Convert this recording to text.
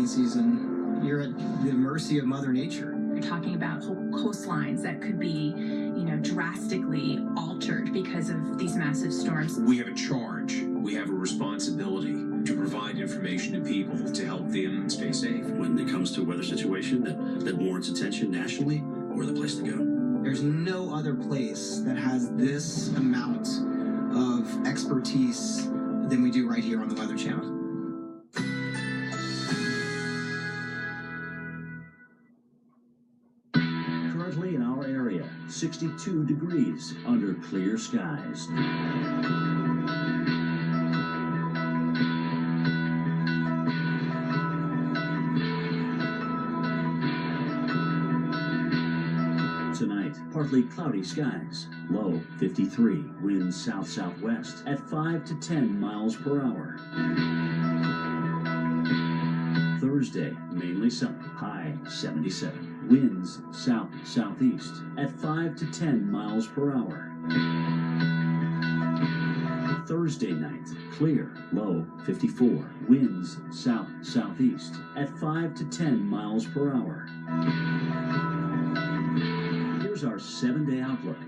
hurricane season, you're at the mercy of Mother Nature. You're talking about whole coastlines that could be, drastically altered because of these massive storms. We have a charge. We have a responsibility to provide information to people to help them stay safe. When it comes to a weather situation that warrants attention nationally, we're the place to go. There's no other place that has this amount of expertise than we do right here on the Weather Channel. Currently in our area, 62 degrees under clear skies. Tonight, partly cloudy skies. Low 53. Winds south-southwest at 5 to 10 miles per hour. Thursday, mainly sunny. High 77. Winds south-southeast at 5 to 10 miles per hour. Thursday night, clear. Low 54. Winds south-southeast at 5 to 10 miles per hour. Here's our 7-day outlook.